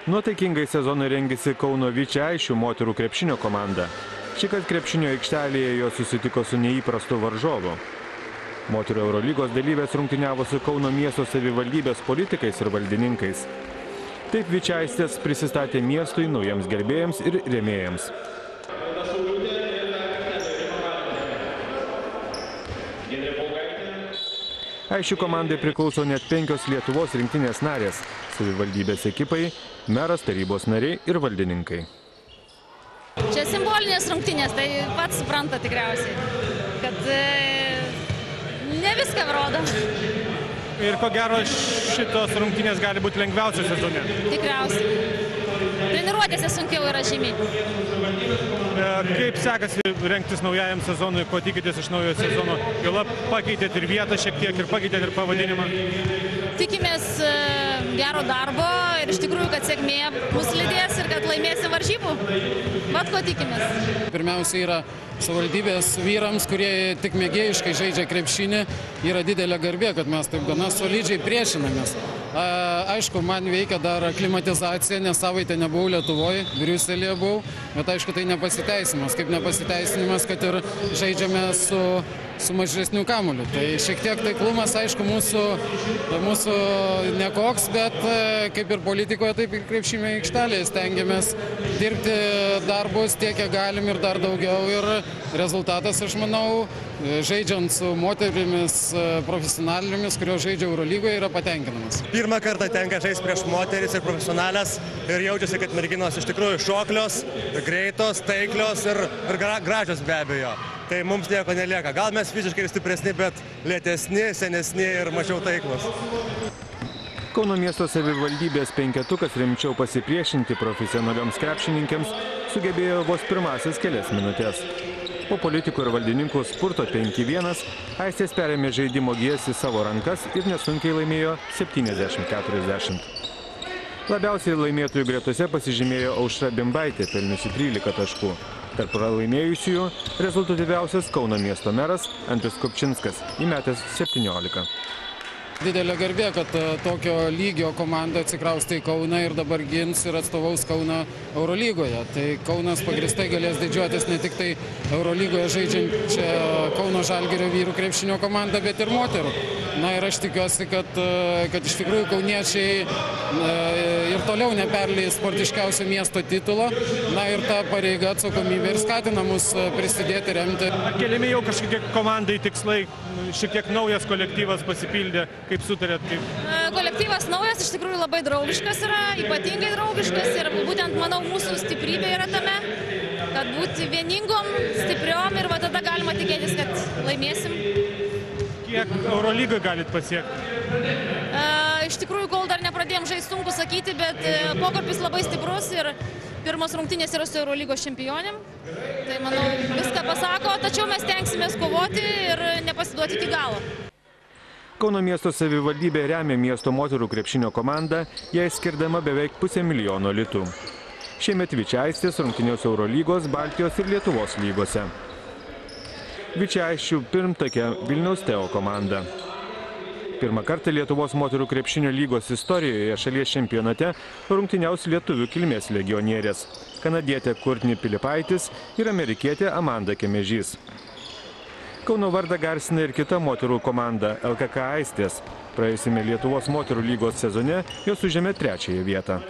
Nuotaikingai sezonui rengėsi Kauno Vičiaišių moterų krepšinio komanda. Šįkart krepšinio aikštelėje jos susitiko su neįprastu varžovu. Moterų Eurolygos dalyvės rungtyniavo su Kauno miesto savivaldybės politikais ir valdininkais. Taip Vičiaistės prisistatė miestui, naujiems gerbėjams ir rėmėjams. Aišių komandai priklauso net 5 Lietuvos rinktinės narės, savivaldybės ekipai, meras, tarybos nariai ir valdininkai. Čia simbolinės rungtynės, tai pats supranta tikriausiai, kad ne viską rodo. Ir ko gero šitos rungtynės gali būti lengviausios sezone? Tikriausiai. Treniruotėse sunkiau yra žymiai. Kaip sekasi rengtis naujajam sezonui, ko tikitės iš naujo sezono? Jau pakeitėt ir vietą šiek tiek ir pakeitėt ir pavadinimą? Tikimės gero darbo ir iš tikrųjų, kad sėkmė mus lydės ir kad laimėsim varžybų. Vat ko tikimės. Pirmiausia yra savivaldybės vyrams, kurie tik mėgėjiškai žaidžia krepšinį, yra didelė garbė, kad mes taip gana solidžiai priešinamės. Aišku, man veikia dar aklimatizacija, nes savaitę nebuvau Lietuvoje, Briuselėje buvau, bet aišku, tai nepasiteisinimas. Kaip nepasiteisinimas, kad ir žaidžiame su mažesniu kamuoliu. Tai šiek tiek taiklumas, aišku, mūsų nekoks, bet kaip ir politikoje, taip ir krepšinio aikštelėje stengiamės dirbti darbus tiek, kiek galim ir dar daugiau. Ir rezultatas, aš manau, žaidžiant su moterimis profesionalėmis, kurios žaidžia Eurolygoje, yra patenkinamas. Pirmą kartą tenka žaisti prieš moteris ir profesionalės ir jaučiasi, kad merginos iš tikrųjų šoklios, greitos, taiklios ir gražios be abejo. Tai mums nieko nelieka. Gal mes fiziškai stipresni, bet lėtesni, senesni ir mažiau taiklus. Kauno miesto savivaldybės penketukas rimčiau pasipriešinti profesionalioms krepšininkėms sugebėjo vos pirmasis kelias minutės. Po politikų ir valdininkų spurto 5-1 Aistės perėmė žaidimo gijas į savo rankas ir nesunkiai laimėjo 70-40. Labiausiai laimėtojų gretose pasižymėjo Aušra Bimbaitė, pelniusi 13 taškų. Tarp pralaimėjusiųjų rezultatyviausias Kauno miesto meras Andrius Kupčinskas, įmetęs 17. Didelė garbė, kad tokio lygio komanda atsikraustė į Kauną ir dabar gins ir atstovaus Kauną Eurolygoje. Tai Kaunas pagristai galės didžiuotis ne tik tai Eurolygoje žaidžiančią Kauno Žalgirio vyrų krepšinio komandą, bet ir moterų. Na ir aš tikiuosi, kad iš tikrųjų kauniečiai ir toliau neperleis sportiškiausio miesto titulo. Na ir ta pareiga, atsakomybė ir skatina mus prisidėti, remti. Keliami jau kažkokie komandai tikslai, šiek tiek naujas kolektyvas pasipildė, kaip sutarėt? Kolektyvas naujas, iš tikrųjų labai draugiškas yra, ypatingai draugiškas ir būtent, manau, mūsų stiprybė yra tame, kad būti vieningom, stipriom ir va tada galima tikėtis, kad laimėsim. Kiek Eurolygoje galit pasiekti? Iš tikrųjų, kol dar nepradėjom žaisti, sunku sakyti, bet pokalbis labai stiprus ir pirmos rungtynės yra su Eurolygos čempionėm. Tai, manau, viską pasako, tačiau mes tenksimės kovoti ir nepasiduoti iki galo. Kauno miesto savivaldybė remia miesto moterų krepšinio komandą, jai skirdama beveik 500 000 litų. Šiemet Vičiaistės rungtyniaus Eurolygos, Baltijos ir Lietuvos lygose. Vičiaišių pirmtakė Vilniaus Teo komanda. Pirmą kartą Lietuvos moterų krepšinio lygos istorijoje šalies čempionate rungtyniaus lietuvių kilmės legionierės – kanadietė Kurtni Pilipaitis ir amerikietė Amanda Kemežys. Kauno vardą garsina ir kita moterų komanda LKK Aistės. Praėjusiame Lietuvos moterų lygos sezone jos užėmė 3. vietą.